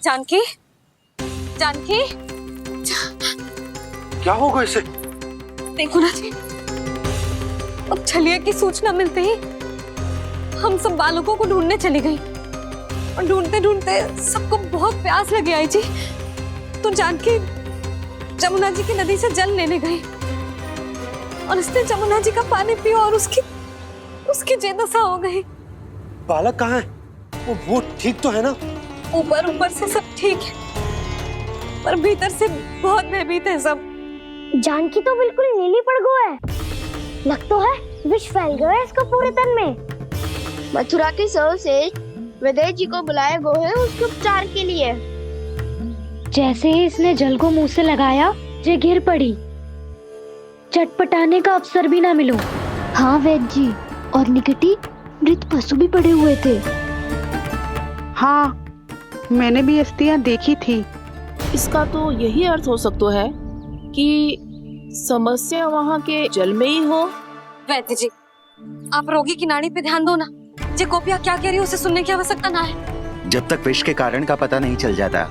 जानकी, जानकी, क्या होगा इसे? देखो ना जी, अब छलिया की सूचना मिलते ही हम सब बालकों को ढूंढने चली गई और ढूंढते ढूंढते सबको बहुत प्यास लगी आई जी। तो जानकी जमुना जी की नदी से जल लेने गई और उसने जमुना जी का पानी पिया और उसकी जेदशा हो गई। बालक कहाँ है? वो ठीक तो है ना? ऊपर ऊपर से सब ठीक है, पर भीतर से बहुत भयभीत है सब। जानकी तो बिल्कुल नीली पड़ गई है। लग तो है विष फैल गया है इसको पूरे तन में। मथुरा के सौ से विदेह जी को बुलाए गए हैं उसके उपचार के लिए। जैसे ही इसने जल को मुंह से लगाया, ये गिर पड़ी। चटपटाने का अवसर भी ना मिलो। हाँ वैद्य जी, और निकटी मृत पशु भी पड़े हुए थे। हाँ, मैंने भी अस्थियां देखी थी। इसका तो यही अर्थ हो सकता है कि समस्या वहाँ के जल में ही हो। वैद्य जी, आप रोगी की नाड़ी पे ध्यान दो ना। जे गोपिया क्या कह रही है उसे सुनने की आवश्यकता ना है। जब तक विष के कारण का पता नहीं चल जाता,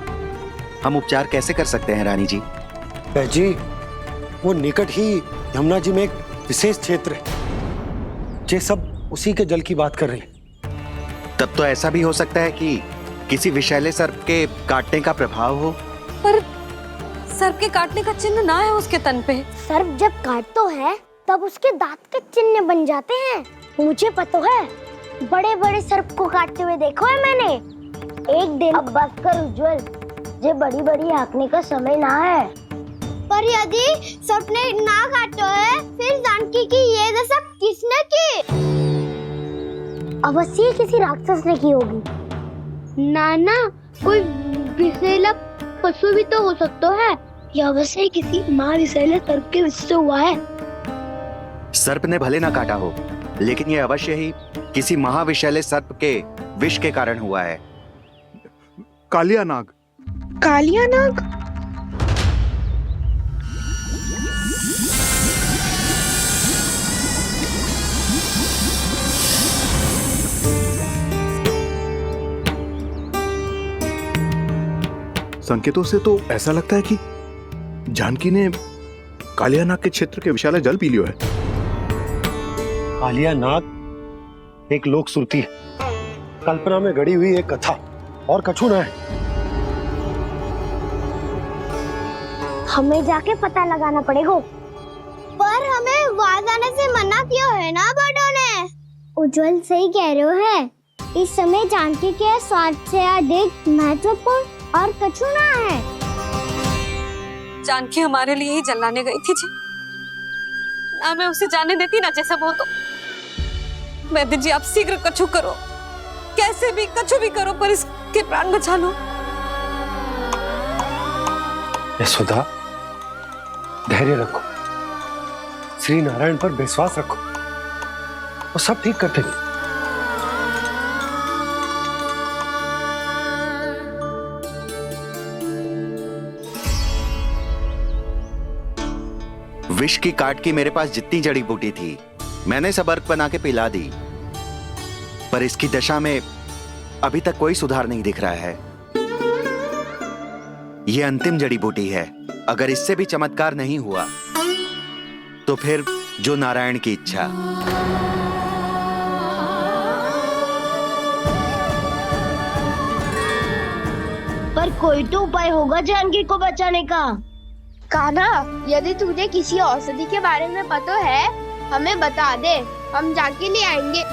हम उपचार कैसे कर सकते हैं रानी जी? जी, वो निकट ही यमुना जी में एक विशेष क्षेत्र है। ये सब उसी के जल की बात कर रही है। तब तो ऐसा भी हो सकता है कि किसी विषैले सर्प के काटने का प्रभाव हो। पर सर्प के काटने का चिन्ह ना है उसके तन पे। सर्प जब काटता है तब उसके दांत के चिन्ह बन जाते हैं। मुझे पता है, बड़े बड़े सर्प को काटते हुए देखो है मैंने। एक दिन अब बस कर उज्जवल, ये बड़ी बड़ी हाँकने का समय ना है। पर यदि सर्प ने ना काटो है, फिर जानकी की ये दशा किसने की? अवश्य किसी राक्षस ने की होगी। नाना, कोई विषैला पशु भी तो हो सकता है। यह अवश्य किसी माँ विषैले सर्प के विष से हुआ है। सर्प ने भले ना काटा हो, लेकिन ये अवश्य ही किसी महाविषैले सर्प के विष के कारण हुआ है। कालिया नाग। कालिया नाग? संकेतों से तो ऐसा लगता है कि जानकी ने कालिया नाग के क्षेत्र के विशाल जल पी लियो है। कालिया नाग एक लोक श्रुति है, कल्पना में गढ़ी हुई एक कथा, और कछु ना है। हमें जाके पता लगाना पड़ेगा। पर हमें वहां जाने से मना किया है ना बड़ों ने। उज्जवल सही कह रहे हो है। इस समय जानकी के स्वास्थ्य से अधिक महत्वपूर्ण और कछु ना है। जानकी हमारे लिए ही जलाने गई थी जी, ना मैं उसे जाने देती ना जैसा वो। तो वैद्य जी, आप शीघ्र कछु करो, कैसे भी कछु भी करो, पर इसके प्राण बचा लो। यशोदा, धैर्य रखो, श्री नारायण पर विश्वास रखो, वो सब ठीक करते हैं। विष की काट की मेरे पास जितनी जड़ी बूटी थी, मैंने सब अर्क बना के पिला दी, पर इसकी दशा में अभी तक कोई सुधार नहीं दिख रहा है। यह अंतिम जड़ी बूटी है। अगर इससे भी चमत्कार नहीं हुआ तो फिर जो नारायण की इच्छा। पर कोई तो उपाय होगा जानकी को बचाने का। कान्हा, यदि तुझे किसी औषधि के बारे में पता है, हमें बता दे, हम जाके ले आएंगे।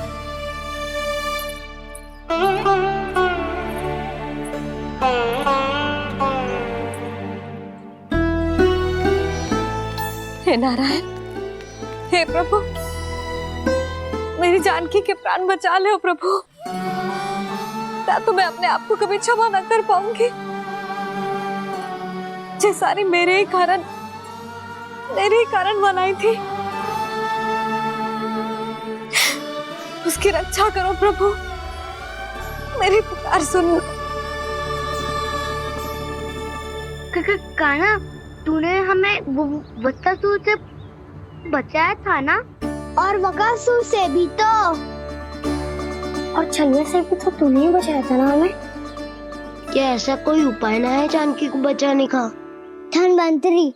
हे नारायण, हे प्रभु, मेरी जानकी के प्राण बचा ले प्रभु। या तो मैं अपने आप को कभी क्षमा न कर पाऊंगी। ये सारी मेरे ही कारण बनाई थी। उसकी रक्षा करो प्रभु, मेरी पुकार सुनो। कान्हा, तूने हमें वत्सासुर से बचाया था ना? और बकासुर से भी तो। और छलिया से भी तो तूने ही बचाया था ना हमें? क्या ऐसा कोई उपाय ना है जानकी को बचाने का? धन्वंतरी,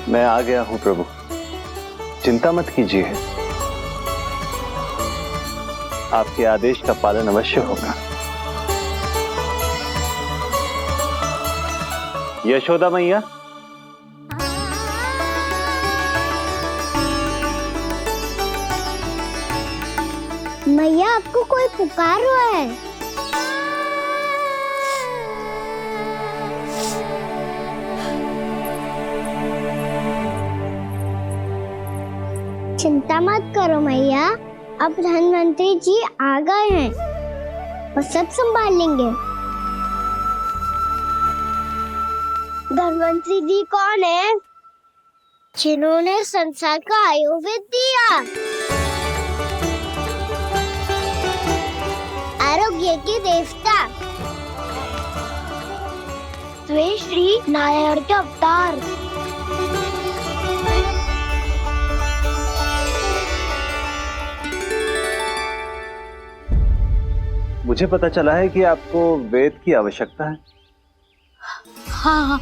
मैं आ गया हूं प्रभु, चिंता मत कीजिए, आपके आदेश का पालन अवश्य होगा। यशोदा मैया, मैया आपको कोई पुकार रहा है। चिंता मत करो मैया, अब धन्वंतरी जी आ गए हैं, वो सब संभाल लेंगे। धन्वंतरी जी कौन है? जिन्होंने संसार का आयुर्वेद दिया, आरोग्य के देवता, वे श्री नारायण के अवतार। मुझे पता चला है कि आपको वेद की आवश्यकता है। हाँ हाँ,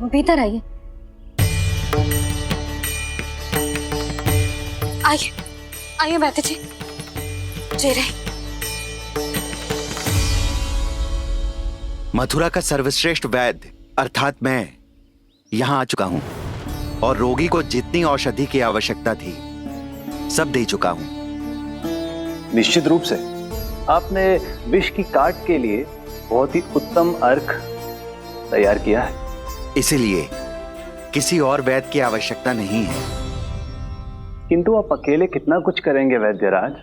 भीतर आइए। आइए आइए बैठे जी। जी रहे। मथुरा का सर्वश्रेष्ठ वैद्य अर्थात मैं यहाँ आ चुका हूँ और रोगी को जितनी औषधि की आवश्यकता थी सब दे चुका हूँ। निश्चित रूप से आपने विष की काट के लिए बहुत ही उत्तम अर्क तैयार किया है, इसीलिए किसी और वैद्य की आवश्यकता नहीं है। किंतु आप अकेले कितना कुछ करेंगे वैद्यराज,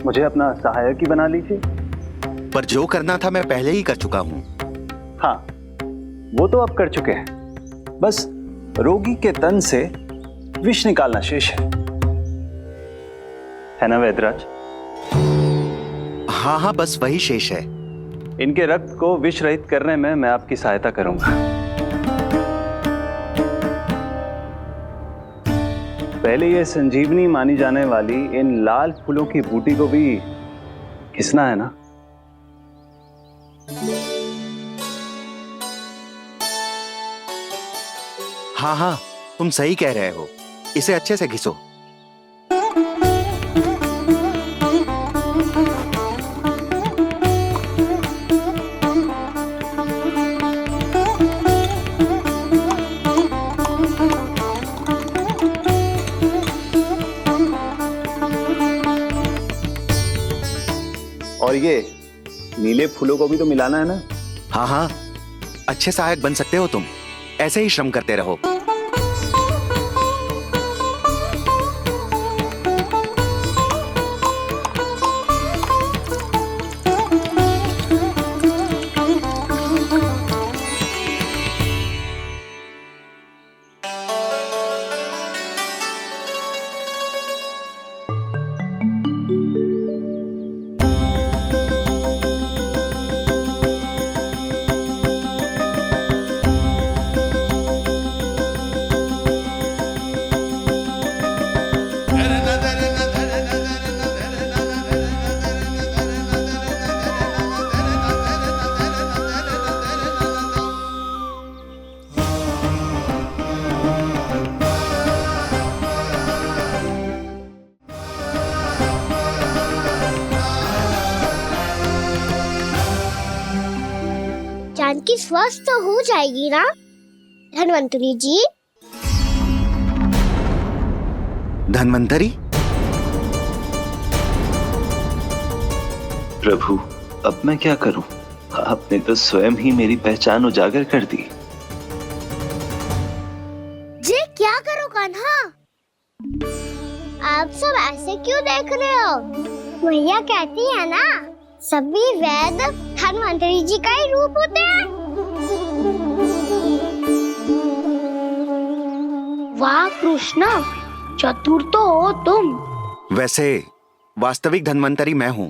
मुझे अपना सहायक ही बना लीजिए। पर जो करना था मैं पहले ही कर चुका हूँ। हाँ, वो तो आप कर चुके हैं, बस रोगी के तन से विष निकालना शेष है ना वैद्यराज? हाँ हाँ, बस वही शेष है। इनके रक्त को विष रहित करने में मैं आपकी सहायता करूंगा। पहले ये संजीवनी मानी जाने वाली इन लाल फूलों की बूटी को भी घिसना है ना? हाँ हाँ, तुम सही कह रहे हो, इसे अच्छे से घिसो। और ये नीले फूलों को भी तो मिलाना है ना? हाँ हाँ, अच्छे सहायक बन सकते हो तुम, ऐसे ही श्रम करते रहो। जानकी स्वस्थ तो हो जाएगी ना धन्वंतरी जी? धन्वंतरी? प्रभु, अब मैं क्या करूं? आपने तो स्वयं ही मेरी पहचान उजागर कर दी। जी क्या करो कान्हा? आप सब ऐसे क्यों देख रहे हो? मैया कहती है ना, सभी वैद्य धन्वंतरी जी का ही रूप होते हैं। वाह कृष्णा, चतुर तो हो तुम। वैसे वास्तविक धन्वंतरी मैं हूँ,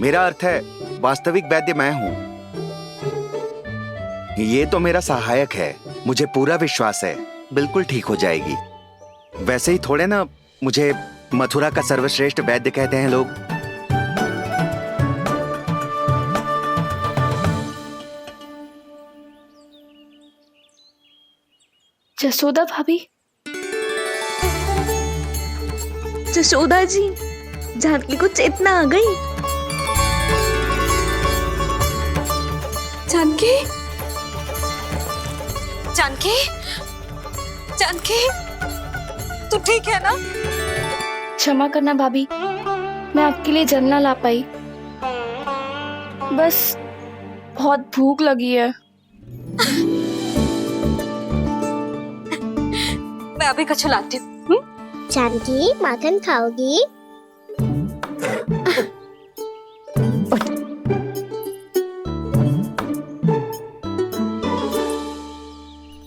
मेरा अर्थ है वास्तविक वैद्य मैं हूँ। ये तो मेरा सहायक है, मुझे पूरा विश्वास है बिल्कुल ठीक हो जाएगी। वैसे ही थोड़े ना मुझे मथुरा का सर्वश्रेष्ठ वैद्य कहते हैं लोग। जसोदा भाभी, जसोदा जी, जानकी को चेतना आ गई। जानकी, जानकी, जानकी, तू ठीक है ना? क्षमा करना भाभी, मैं आपके लिए जल ना ला पाई। बस बहुत भूख लगी है। मैं अभी कछु लाती हूँ। जानकी, माखन खाओगी?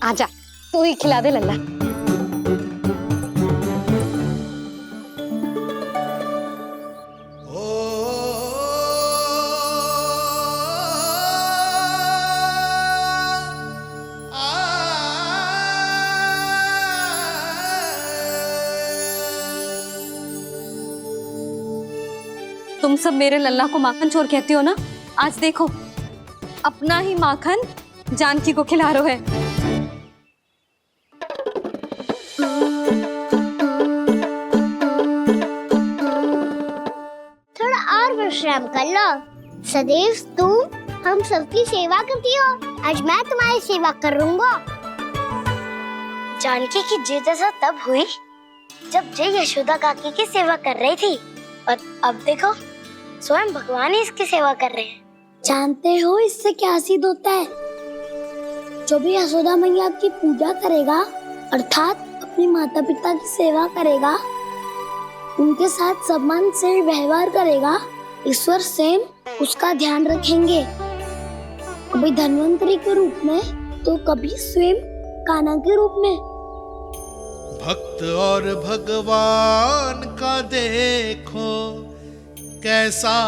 आजा, तू ही खिला दे लल्ला। तुम सब मेरे लल्ला को माखन चोर कहती हो ना? आज देखो, अपना ही माखन जानकी को खिला रहे है। थोड़ा और विश्राम कर लो। सदैव तुम हम सबकी सेवा करती हो, आज मैं तुम्हारी सेवा करूंगा। जानकी की जिज्ञासा तब हुई जब जय यशोदा काकी की सेवा कर रही थी, और अब देखो स्वयं भगवान ही इसकी सेवा कर रहे हैं। जानते हो इससे क्या सिद्ध होता है? जो भी यशोदा मैया की पूजा करेगा, अर्थात अपने माता पिता की सेवा करेगा, उनके साथ सम्मान से व्यवहार करेगा, ईश्वर स्वयं उसका ध्यान रखेंगे। कभी धन्वंतरी के रूप में तो कभी स्वयं कान्हा के रूप में। भक्त और भगवान का देखो कैसा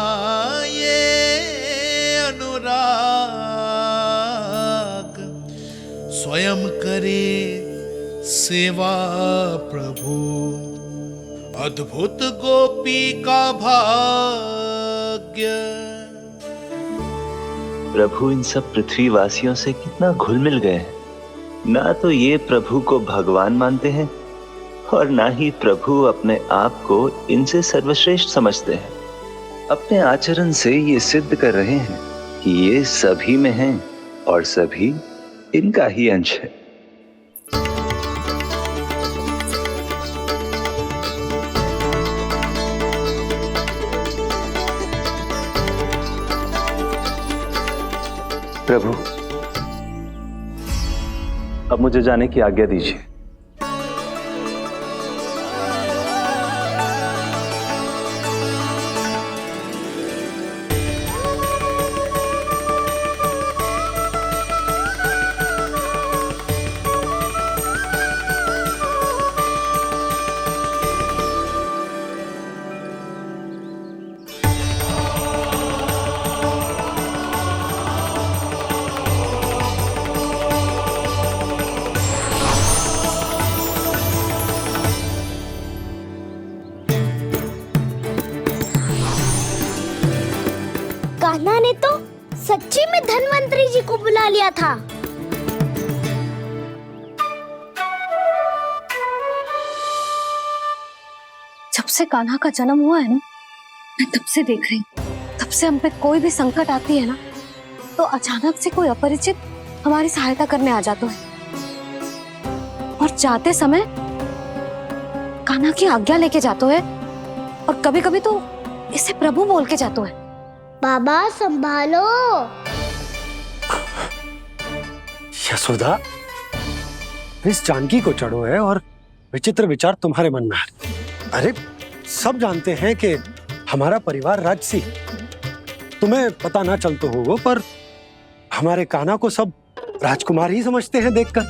ये अनुराग, स्वयं करे सेवा प्रभु, अद्भुत गोपी का भाग्य। प्रभु इन सब पृथ्वीवासियों से कितना घुल मिल गए हैं। ना तो ये प्रभु को भगवान मानते हैं और ना ही प्रभु अपने आप को इनसे सर्वश्रेष्ठ समझते हैं। अपने आचरण से ये सिद्ध कर रहे हैं कि ये सभी में हैं और सभी इनका ही अंश है। प्रभु, अब मुझे जाने की आज्ञा दीजिए। कान्हा ने तो सच्ची में धन्वंतरी जी को बुला लिया था। जब से कान्हा का जन्म हुआ है ना, मैं तब से देख रही हूँ, तब से हम पे कोई भी संकट आती है ना, तो अचानक से कोई अपरिचित हमारी सहायता करने आ जाता है, और जाते समय कान्हा की आज्ञा लेके जाते है, और कभी कभी तो इसे प्रभु बोल के जाते है। बाबा संभालो। यशोदा, इस जानकी को चढ़ो है और विचित्र विचार तुम्हारे मन में है। अरे सब जानते हैं कि हमारा परिवार राजसी, तुम्हें पता ना चलता होगा, पर हमारे कान्हा को सब राजकुमार ही समझते हैं देखकर।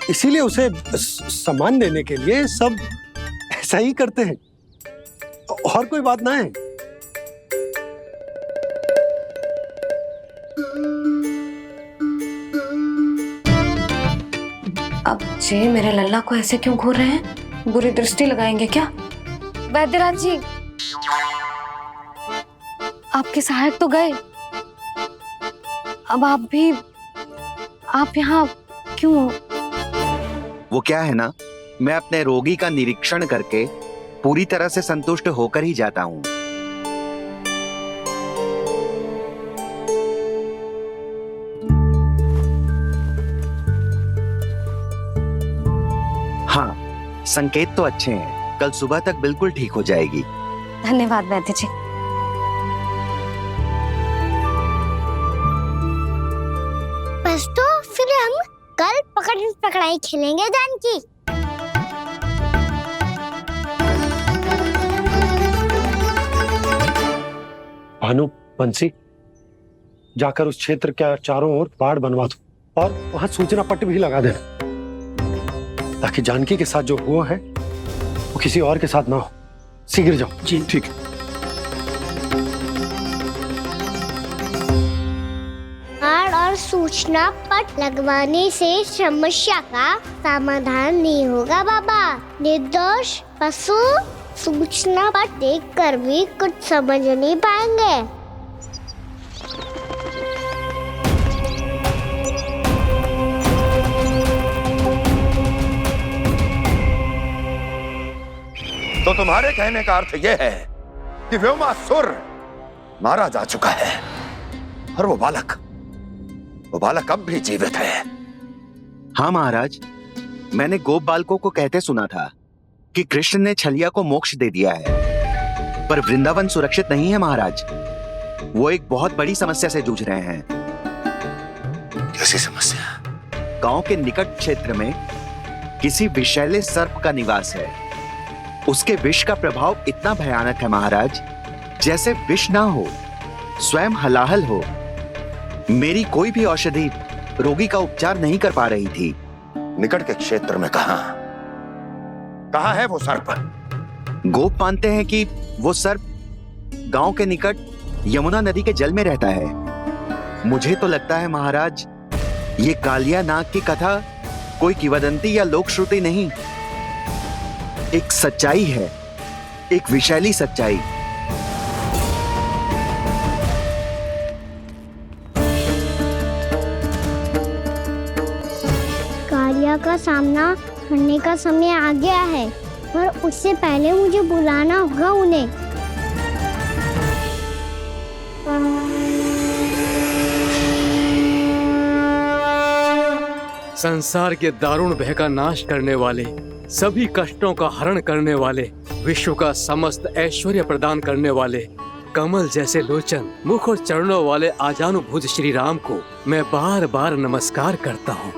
इसीलिए उसे सम्मान देने के लिए सब ऐसा ही करते हैं, और कोई बात ना है। अब जी मेरे लल्ला को ऐसे क्यों घूर रहे हैं? बुरी दृष्टि लगाएंगे क्या? वैद्यराज जी, आपके सहायक तो गए, अब आप यहाँ क्यों हो? वो क्या है ना, मैं अपने रोगी का निरीक्षण करके पूरी तरह से संतुष्ट होकर ही जाता हूँ। हाँ, संकेत तो अच्छे हैं, कल सुबह तक बिल्कुल ठीक हो जाएगी। धन्यवाद वैद्य जी। बस तो फिर हम कल पकड़न पकड़ाई खेलेंगे जानकी। भानु, बंसी, जाकर उस क्षेत्र के चारों ओर बाड़ बनवा दो और वहां सूचना पट्ट भी लगा देना, ताकि जानकी के साथ जो हुआ है वो किसी और के साथ ना हो। शीघ्र जाओ। जी ठीक है। बाड़ और सूचना पट लगवाने से समस्या का समाधान नहीं होगा बाबा। निर्दोष पशु सूचना पट देखकर भी कुछ समझ नहीं पाएंगे। तो तुम्हारे कहने का अर्थ यह है कि व्योमासुर मारा जा चुका है और वो बालक अब भी जीवित है। हाँ महाराज, मैंने गोप बालकों को कहते सुना था कि कृष्ण ने छलिया को मोक्ष दे दिया है, पर वृंदावन सुरक्षित नहीं है महाराज। वो एक बहुत बड़ी समस्या से जूझ रहे हैं। कैसी समस्या? गांव के निकट क्षेत्र में किसी विषैले सर्प का निवास है। उसके विष का प्रभाव इतना भयानक है महाराज, जैसे विष ना हो, स्वयं हलाहल हो। मेरी कोई भी औषधि रोगी का उपचार नहीं कर पा रही थी। निकट के क्षेत्र में कहाँ है वो सर्प? गोप मानते हैं कि वो सर्प गांव के निकट यमुना नदी के जल में रहता है। मुझे तो लगता है महाराज, ये कालिया नाग की कथा कोई किंवदंती या लोक श्रुति नहीं, एक सच्चाई है, एक विषैली सच्चाई। कालिया का सामना करने का समय आ गया है, पर उससे पहले मुझे बुलाना होगा उन्हें। संसार के दारुण भय का नाश करने वाले, सभी कष्टों का हरण करने वाले, विश्व का समस्त ऐश्वर्य प्रदान करने वाले, कमल जैसे लोचन, मुख और चरणों वाले आजानुभुज श्री राम को मैं बार बार नमस्कार करता हूँ।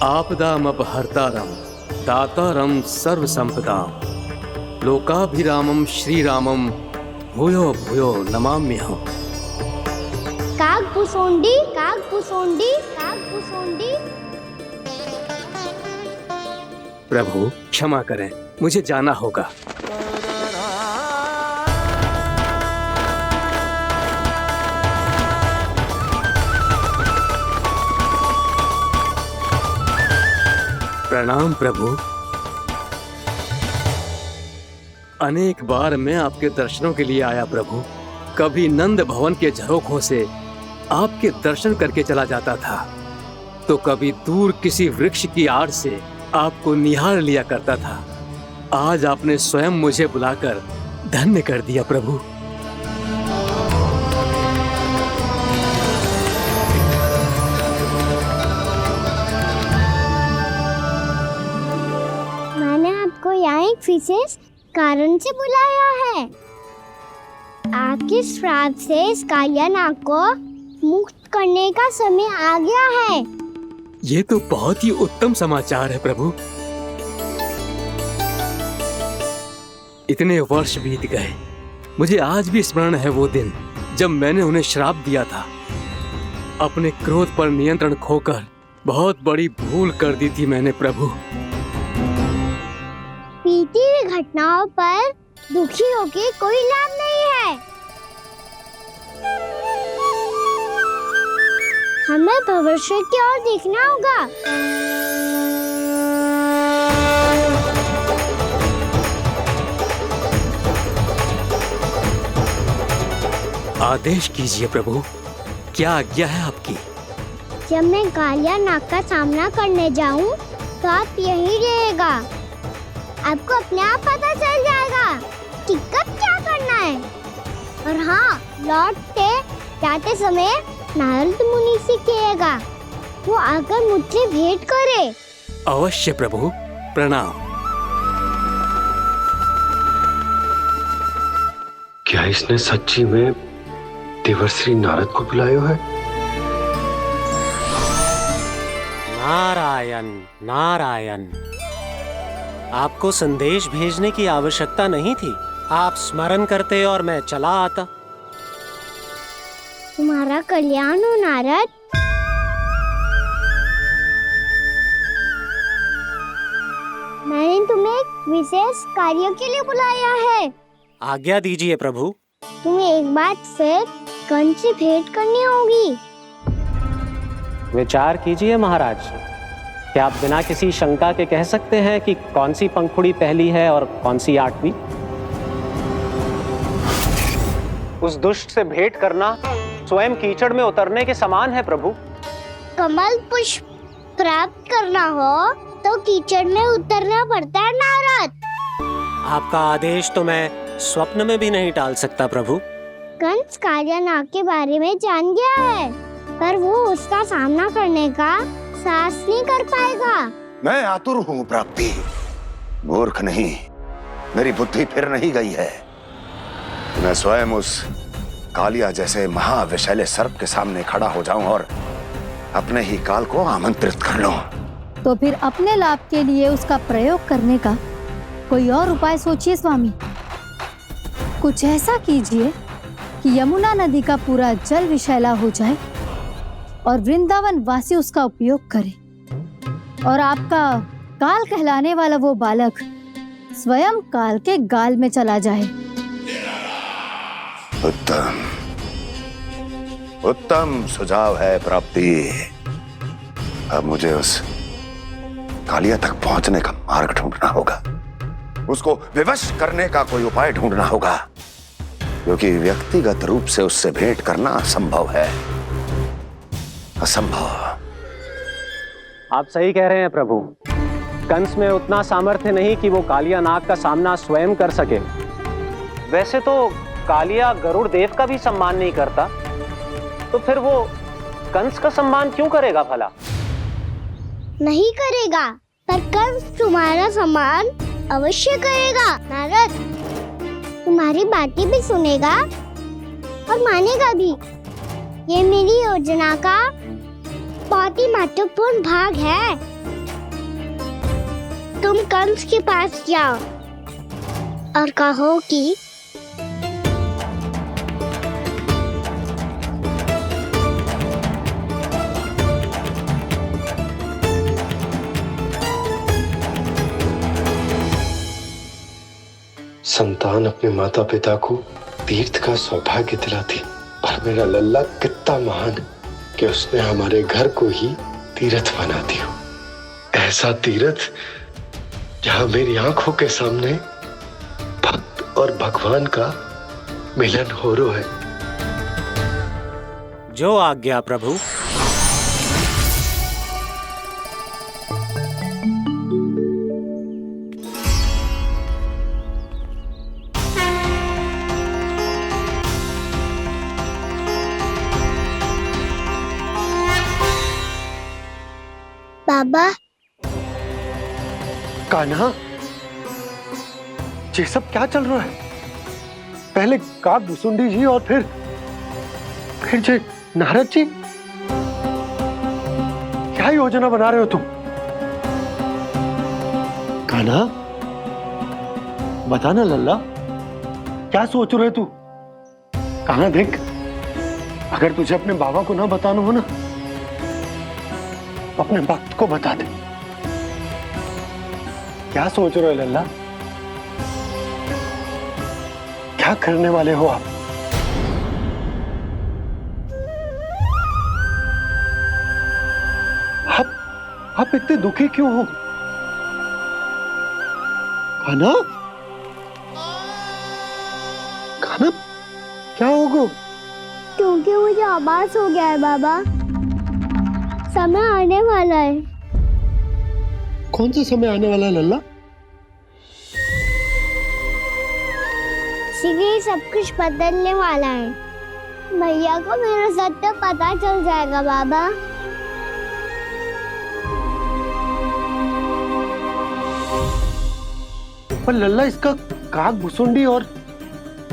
आपदामपहर्तारम दातारम सर्व संपदाम लोकाभिरामम श्री रामम भूयो भूयो नमाम्यहम्। कागभूषोंडी कागभूषोंडी कागभूषोंडी। प्रभु क्षमा करें, मुझे जाना होगा। प्रणाम प्रभु। अनेक बार मैं आपके दर्शनों के लिए आया प्रभु। कभी नंद भवन के झरोखों से आपके दर्शन करके चला जाता था, तो कभी दूर किसी वृक्ष की आड़ से आपको निहार लिया करता था। आज आपने स्वयं मुझे बुलाकर धन्य कर दिया प्रभु। मैंने आपको यहाँ एक विशेष कारण से बुलाया है। आपके श्राप से इस कालिया नाग को मुक्त करने का समय आ गया है। ये तो बहुत ही उत्तम समाचार है प्रभु। इतने वर्ष बीत गए, मुझे आज भी स्मरण है वो दिन जब मैंने उन्हें श्राप दिया था। अपने क्रोध पर नियंत्रण खोकर बहुत बड़ी भूल कर दी थी मैंने प्रभु। बीती हुई घटनाओं पर दुखी होके कोई लाभ नहीं है। हमें भविष्य की ओर देखना होगा। आदेश कीजिए प्रभु, क्या आज्ञा है आपकी? जब मैं कालिया नाग का सामना करने जाऊं, तो आप यही रहेगा। आपको अपने आप पता चल जाएगा कि कब क्या करना है। और हाँ, लौटते जाते समय नारद मुनि से कहिएगा, वो आकर मुझसे भेंट करे। अवश्य प्रभु, प्रणाम। क्या इसने सच्ची में देवर्षि नारद को बुलाया है? नारायण नारायण, आपको संदेश भेजने की आवश्यकता नहीं थी। आप स्मरण करते और मैं चला आता। तुम्हारा कल्याण हो नारद। मैंने तुम्हें एक विशेष कार्य के लिए बुलाया है। आज्ञा दीजिए प्रभु। तुम्हें एक बार फिर कंस से भेंट करनी होगी। विचार कीजिए महाराज, क्या आप बिना किसी शंका के कह सकते हैं कि कौन सी पंखुड़ी पहली है और कौन सी 8वीं? उस दुष्ट से भेंट करना स्वयं कीचड़ में उतरने के समान है प्रभु। कमल पुष्प प्राप्त करना हो तो कीचड़ में उतरना पड़ता है नारद। आपका आदेश तो मैं स्वप्न में भी नहीं टाल सकता प्रभु। कंस कालिया नाग के बारे में जान गया है, पर वो उसका सामना करने का साहस नहीं कर पाएगा। मैं आतुर हूँ प्राप्ति, मूर्ख नहीं। मेरी बुद्धि फिर नहीं गई है। मैं स्वयं उस कालिया जैसे महाविषैले सर्प के सामने खड़ा हो जाऊं और अपने ही काल को आमंत्रित कर लूं। तो फिर अपने लाभ के लिए उसका प्रयोग करने का कोई और उपाय सोचिए स्वामी। कुछ ऐसा कीजिए कि यमुना नदी का पूरा जल विषैला हो जाए और वृंदावन वासी उसका उपयोग करे, और आपका काल कहलाने वाला वो बालक स्वयं काल के गाल में चला जाए। उत्तम उत्तम सुझाव है प्राप्ति। अब मुझे उस कालिया तक पहुंचने का मार्ग ढूंढना होगा। उसको विवश करने का कोई उपाय ढूंढना होगा, क्योंकि व्यक्तिगत रूप से उससे भेंट करना असंभव है। असंभव। आप सही कह रहे हैं प्रभु। कंस में उतना सामर्थ्य नहीं कि वो कालिया नाग का सामना स्वयं कर सके। वैसे तो कालिया गरुड़ देव का भी सम्मान नहीं करता, तो फिर वो कंस का सम्मान क्यों करेगा भला? नहीं करेगा, पर कंस तुम्हारा सम्मान अवश्य करेगा नारद। तुम्हारी बातें भी सुनेगा और मानेगा भी। ये मेरी योजना का बहुत ही महत्वपूर्ण भाग है। तुम कंस के पास जाओ और कहो कि संतान अपने माता पिता को तीर्थ का सौभाग्य दिलाती, पर मेरा लल्ला कितना महान कि उसने हमारे घर को ही तीर्थ बना दिया। ऐसा तीर्थ जहां मेरी आंखों के सामने भक्त और भगवान का मिलन हो रहा है। जो आज्ञा प्रभु। बाबा। कान्हा, ये सब क्या चल रहा है? पहले काक भुसुंडी जी और फिर जे नारद जी। क्या योजना बना रहे हो तुम? कान्हा, बताना लल्ला, क्या सोच रहे तू? कान्हा देख, अगर तुझे अपने बाबा को ना बताना हो ना, अपने भक्त को बता दे। क्या सोच रहे हो लल्ला? क्या करने वाले हो आप? आप इतने दुखी क्यों हो? कान्हा, कान्हा, क्या होगा? क्योंकि मुझे आभास हो गया है बाबा, समय आने वाला है। कौन सा समय आने वाला है लल्ला? शीघ्र सब कुछ बदलने वाला है। भैया को मेरा सत्य पता चल जाएगा बाबा। पर लल्ला, इसका काक भुसुंडी और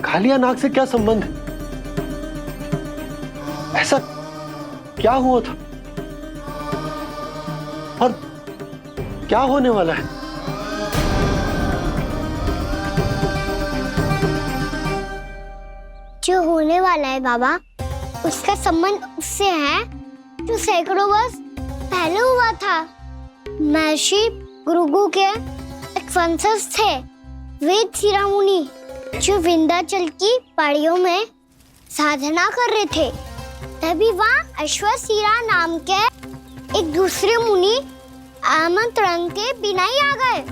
कालिया नाग से क्या संबंध है? ऐसा क्या हुआ था और क्या होने वाला है? जो होने वाला है बाबा, उसका संबंध उससे है जो सैकड़ों वर्ष पहले हुआ था। महर्षि भृगु के एक वंशज थे वेदशिरा मुनि, जो विंध्याचल की पहाड़ियों में साधना कर रहे थे। तभी वहाँ अश्वशिरा नाम के एक दूसरे मुनि आमंत्रण के बिना ही आ गए।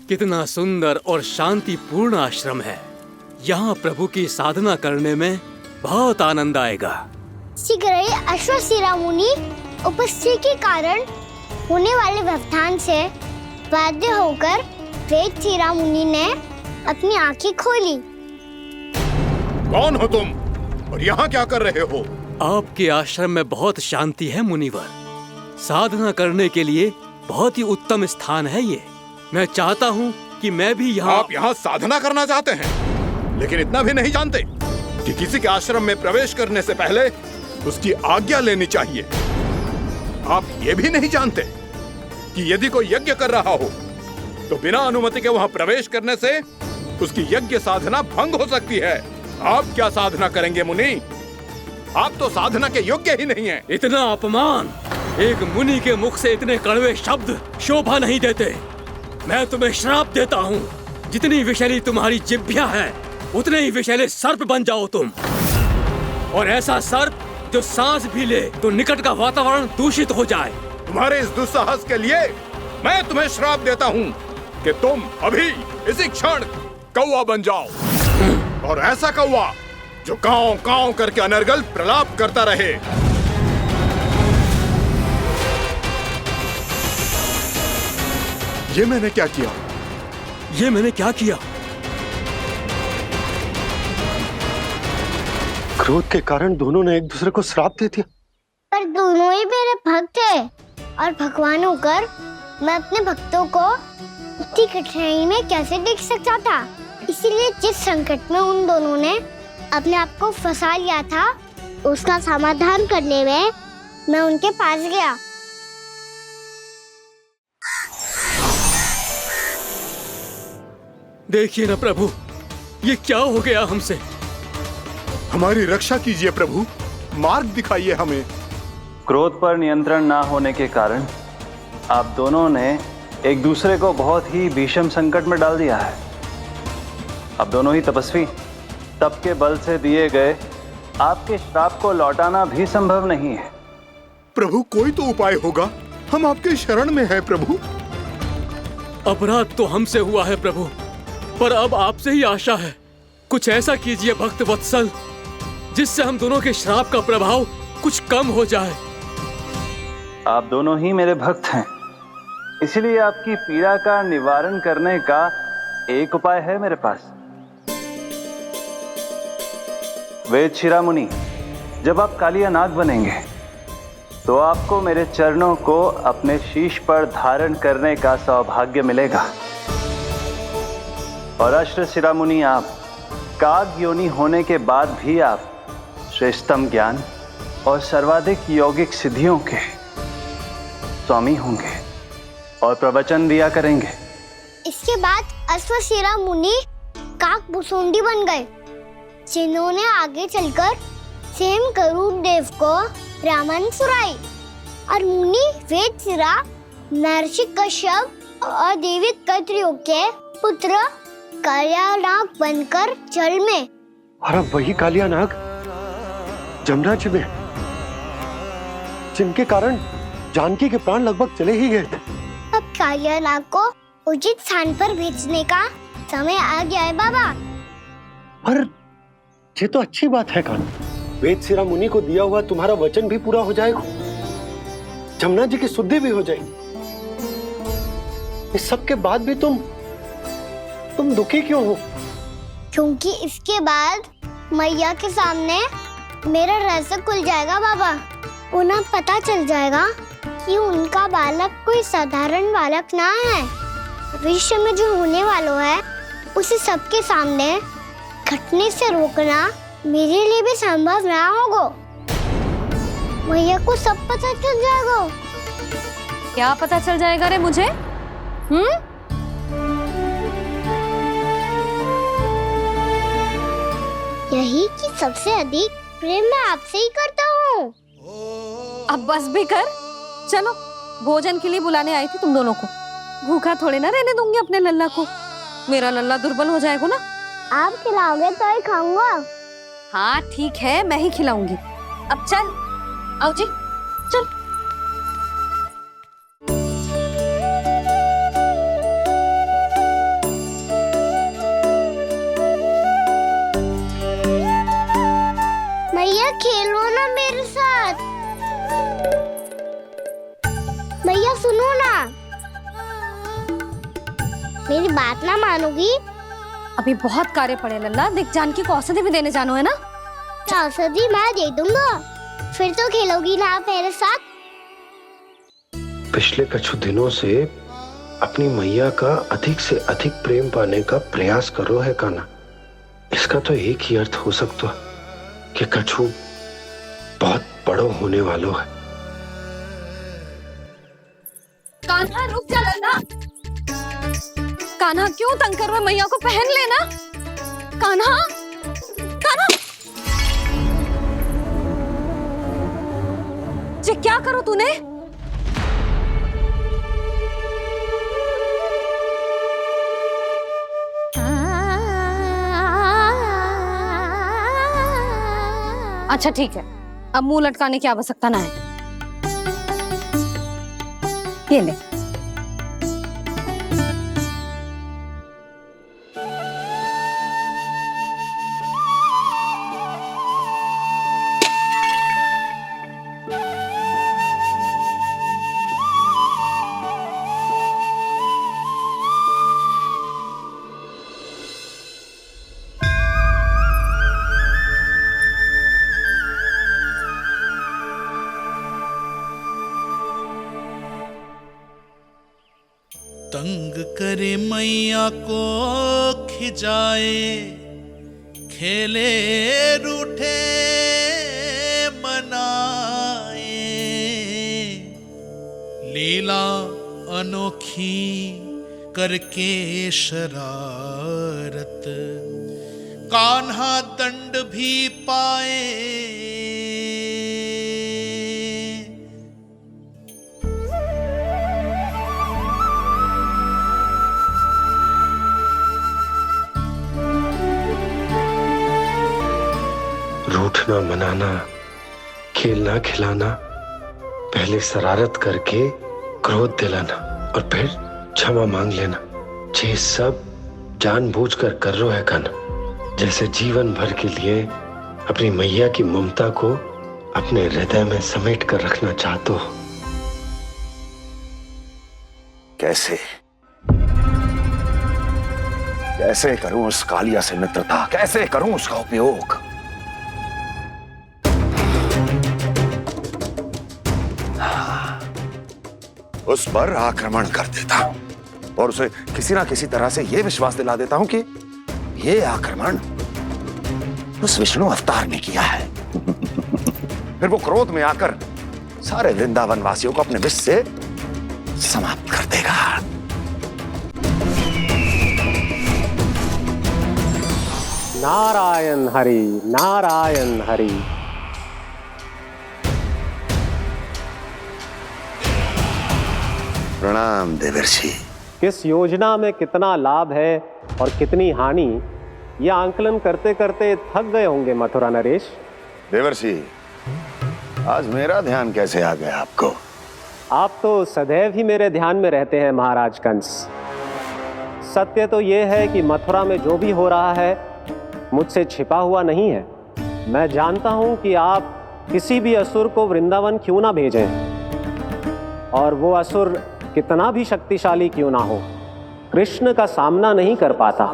कितना सुंदर और शांतिपूर्ण आश्रम है। यहाँ प्रभु की साधना करने में बहुत आनंद आएगा। शीघ्र ही अश्वशिरा मुनि उपस्थिति के कारण होने वाले व्यवधान से बाध्य होकर वेदशिरा मुनि ने अपनी आंखें खोली। कौन हो तुम और यहाँ क्या कर रहे हो? आपके आश्रम में बहुत शांति है मुनिवर। साधना करने के लिए बहुत ही उत्तम स्थान है ये। मैं चाहता हूँ कि मैं भी यहाँ। आप यहाँ साधना करना चाहते हैं, लेकिन इतना भी नहीं जानते कि किसी के आश्रम में प्रवेश करने से पहले उसकी आज्ञा लेनी चाहिए। आप ये भी नहीं जानते कि यदि कोई यज्ञ कर रहा हो तो बिना अनुमति के वहाँ प्रवेश करने से उसकी यज्ञ साधना भंग हो सकती है। आप क्या साधना करेंगे मुनि? आप तो साधना के योग्य ही नहीं हैं। इतना अपमान! एक मुनि के मुख से इतने कड़वे शब्द शोभा नहीं देते। मैं तुम्हें श्राप देता हूँ, जितनी विषैली तुम्हारी जिह्वा है उतने ही विषैले सर्प बन जाओ तुम। और ऐसा सर्प जो सांस भी ले तो निकट का वातावरण दूषित हो जाए। तुम्हारे इस दुस्साहस के लिए मैं तुम्हें श्राप देता हूँ कि तुम अभी इसी क्षण कौवा बन जाओ, और ऐसा कौवा जो कांव कांव करके अनर्गल प्रलाप करता रहे। ये मैंने क्या किया? ये मैंने क्या किया? क्रोध के कारण दोनों ने एक दूसरे को श्राप दे दिया। पर दोनों ही मेरे भक्त थे, और भगवान होकर मैं अपने भक्तों को इतनी कठिनाई में कैसे देख सकता था। इसीलिए जिस संकट में उन दोनों ने अपने आप को फंसा लिया था, उसका समाधान करने में मैं उनके पास गया। देखिए ना प्रभु, ये क्या हो गया हमसे? हमारी रक्षा कीजिए प्रभु, मार्ग दिखाइए हमें। क्रोध पर नियंत्रण ना होने के कारण आप दोनों ने एक दूसरे को बहुत ही भीषण संकट में डाल दिया है। आप दोनों ही तपस्वी, तप के बल से दिए गए आपके श्राप को लौटाना भी संभव नहीं है। प्रभु कोई तो उपाय होगा, हम आपके शरण में हैं प्रभु। अपराध तो हमसे हुआ है प्रभु, पर अब आपसे ही आशा है। कुछ ऐसा कीजिए भक्त वत्सल, जिससे हम दोनों के श्राप का प्रभाव कुछ कम हो जाए। आप दोनों ही मेरे भक्त हैं, इसलिए आपकी पीड़ा का निवारण करने का एक उपाय है मेरे पास। वेदशिरा मुनि, जब आप कालिया नाग बनेंगे तो आपको मेरे चरणों को अपने शीश पर धारण करने का सौभाग्य मिलेगा। और अश्वशिरा मुनि, आप काग योनि होने के बाद भी आप श्रेष्ठतम ज्ञान और सर्वाधिक यौगिक सिद्धियों के स्वामी होंगे और प्रवचन दिया करेंगे। इसके बाद अश्वशिरा मुनि काक भुसुंडी बन गए, जिन्होंने आगे चलकर स्वयं गरुड़ देव को रामायण सुनाई। और मुनि वेदशिरा महर्षि कश्यप और देवी कत्रियों के पुत्र कालिया नाग बनकर जल में। और अब वही कालिया नाग जमराज में, जिनके कारण जानकी के प्राण लगभग चले ही गए थे। अब कालिया नाग को उचित स्थान पर भेजने का समय आ गया है बाबा। पर ये तो अच्छी बात है कान्हा। वेद सिरा मुनि को दिया हुआ तुम्हारा वचन भी पूरा हो जाएगा, जमुना जी की शुद्धि भी हो जाएगी। इस सब के बाद भी तुम दुखी क्यों हो? क्योंकि इसके बाद मैया के सामने मेरा रहस्य खुल जाएगा बाबा। उन्हें पता चल जाएगा कि उनका बालक कोई साधारण बालक ना है। भविष्य में जो होने वाला है उसे सबके सामने घटने से रोकना मेरे लिए भी संभव ना होगा। मैया को सब पता चल जाएगा। क्या पता चल जाएगा रे मुझे? यही कि सबसे अधिक प्रेम मैं आपसे ही करता हूँ। अब बस भी कर। चलो, भोजन के लिए बुलाने आई थी तुम दोनों को। भूखा थोड़े ना रहने दूंगी अपने लल्ला को। मेरा लल्ला दुर्बल हो जाएगा ना। आप खिलाओगे तो ही खाऊंगा। हाँ ठीक है, मैं ही खिलाऊंगी। अब चल, आओ जी, चल। मैया खेलो ना मेरे साथ। मैया सुनो ना, मेरी बात ना मानोगी? अभी बहुत कार्य पड़े लल्ला। देख, जानकी को औषधि भी देने जानो है ना। औषधि मैं दे दूंगा, फिर तो खेलोगी ना आप मेरे साथ? पिछले कुछ दिनों से अपनी मैया का अधिक से अधिक प्रेम पाने का प्रयास करो है कान्हा। इसका तो एक ही अर्थ हो सकता है कि कछु बहुत बड़ो होने वालो है। कान्हा रुक जा लल्ला। कान्हा क्यों तंग कर रहा है? मैया को पहन लेना। कान्हा, कान्हा, ये क्या करो तूने? अच्छा ठीक है, अब मुंह लटकाने की आवश्यकता ना है। ये ले। तंग करे मैया को खिजाए, खेले रूठे मनाए, लीला अनोखी करके शरारत, कान्हा दंड भी पाए। रूठना मनाना, खेलना खिलाना, पहले शरारत करके क्रोध दिलाना और फिर क्षमा मांग लेना, ये सब जानबूझकर कर रहे हैं कान्हा। जैसे जीवन भर के लिए अपनी मैया की ममता को अपने हृदय में समेट कर रखना चाहते हो। कैसे कैसे करूं उस कालिया से मित्रता, कैसे करूं उसका उपयोग? उस पर आक्रमण कर देता हूं और उसे किसी ना किसी तरह से यह विश्वास दिला देता हूं कि यह आक्रमण उस विष्णु अवतार ने किया है। फिर वो क्रोध में आकर सारे वृंदावन वासियों को अपने विष से समाप्त कर देगा। नारायण हरि, नारायण हरि। प्रणाम देवर्षि। किस योजना में कितना लाभ है और कितनी हानि, यह आंकलन करते करते थक गए होंगे मथुरा नरेश। देवर्षि, आज मेरा ध्यान कैसे आ गया आपको? आप तो सदैव ही मेरे ध्यान में रहते हैं महाराज कंस। सत्य तो ये है कि मथुरा में जो भी हो रहा है मुझसे छिपा हुआ नहीं है। मैं जानता हूं कि आप किसी भी असुर को वृंदावन क्यों ना भेजें, और वो असुर कितना भी शक्तिशाली क्यों ना हो, कृष्ण का सामना नहीं कर पाता।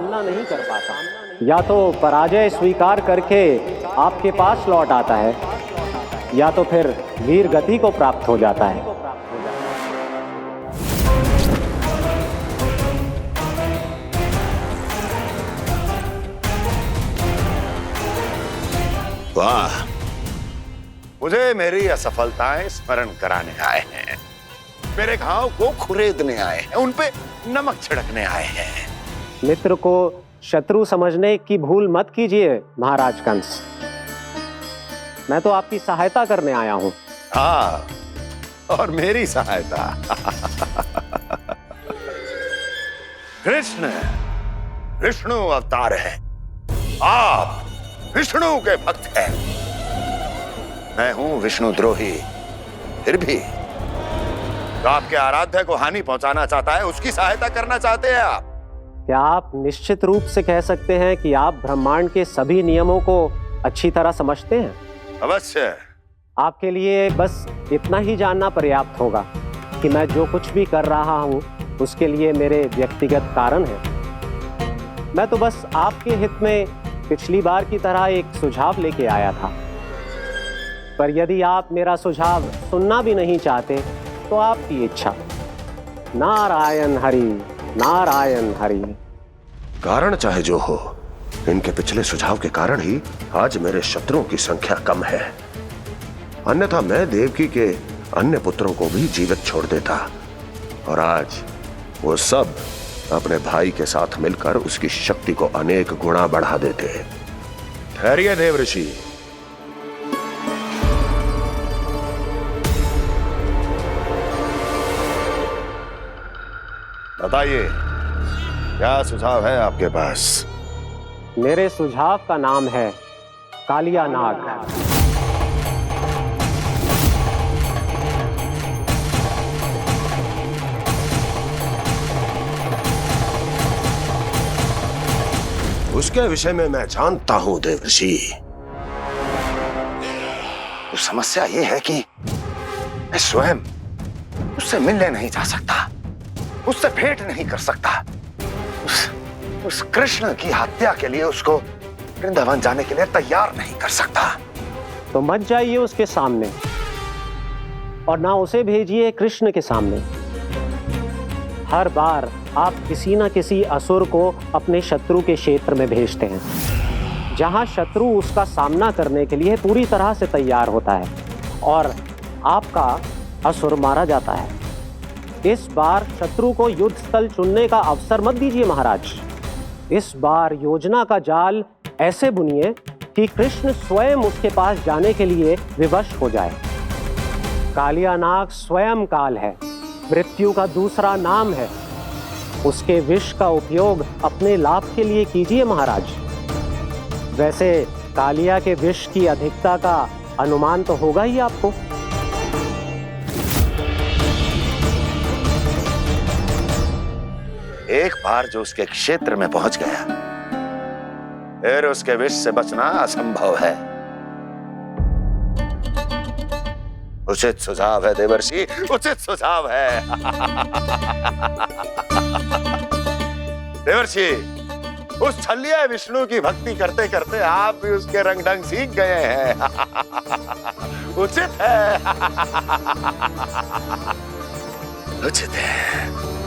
या तो पराजय स्वीकार करके आपके पास लौट आता है, या तो फिर वीर गति को प्राप्त हो जाता है। वाह, मुझे मेरी असफलताएं स्मरण कराने आए हैं, मेरे घाव को खुरेदने आए हैं, उन पे नमक छिड़कने आए हैं। मित्र को शत्रु समझने की भूल मत कीजिए महाराज कंस। मैं तो आपकी सहायता करने आया हूं। हाँ, और मेरी सहायता। कृष्ण विष्णु अवतार है, आप विष्णु के भक्त हैं। मैं हूं विष्णु द्रोही, फिर भी तो आपके आराध्य को हानि पहुंचाना चाहता है, उसकी सहायता करना चाहते हैं आप। क्या आप निश्चित रूप से कह सकते हैं कि आप ब्रह्मांड के सभी नियमों को अच्छी तरह समझते हैं? अवश्य। आपके लिए बस इतना ही जानना पर्याप्त होगा कि मैं जो कुछ भी कर रहा हूं उसके लिए मेरे व्यक्तिगत कारण हैं। मैं तो बस आपके हित में पिछली बार की तरह एक सुझाव लेके आया था, पर यदि आप मेरा सुझाव सुनना भी नहीं चाहते तो आपकी इच्छा। नारायण हरि, नारायण हरि। कारण चाहे जो हो, इनके पिछले सुझाव के कारण ही आज मेरे शत्रुओं की संख्या कम है, अन्यथा मैं देवकी के अन्य पुत्रों को भी जीवित छोड़ देता, और आज वो सब अपने भाई के साथ मिलकर उसकी शक्ति को अनेक गुना बढ़ा देते। ठहरिए देव ऋषि, बताइए क्या सुझाव है आपके पास? मेरे सुझाव का नाम है कालिया नाग। उसके विषय में मैं जानता हूं देवर्षि। तो समस्या यह है कि मैं स्वयं उससे मिलने नहीं जा सकता, उससे भेंट नहीं कर सकता। उस कृष्ण की हत्या के लिए उसको वृंदावन जाने के लिए तैयार नहीं कर सकता। तो मत जाइए उसके सामने, और ना उसे भेजिए कृष्ण के सामने। हर बार आप किसी न किसी असुर को अपने शत्रु के क्षेत्र में भेजते हैं, जहां शत्रु उसका सामना करने के लिए पूरी तरह से तैयार होता है और आपका असुर मारा जाता है। इस बार शत्रु को युद्ध स्थल चुनने का अवसर मत दीजिए महाराज। इस बार योजना का जाल ऐसे बुनिए कि कृष्ण स्वयं उसके पास जाने के लिए विवश हो जाए। कालिया नाग स्वयं काल है, मृत्यु का दूसरा नाम है। उसके विष का उपयोग अपने लाभ के लिए कीजिए महाराज। वैसे कालिया के विष की अधिकता का अनुमान तो होगा ही आपको। एक बार जो उसके क्षेत्र में पहुंच गया, फिर उसके विष से बचना असंभव है। उचित सुझाव है देवर्षि, उचित सुझाव है। देवर्षि, उस छलिया विष्णु की भक्ति करते करते आप भी उसके रंग ढंग सीख गए हैं। उचित है, उचित है।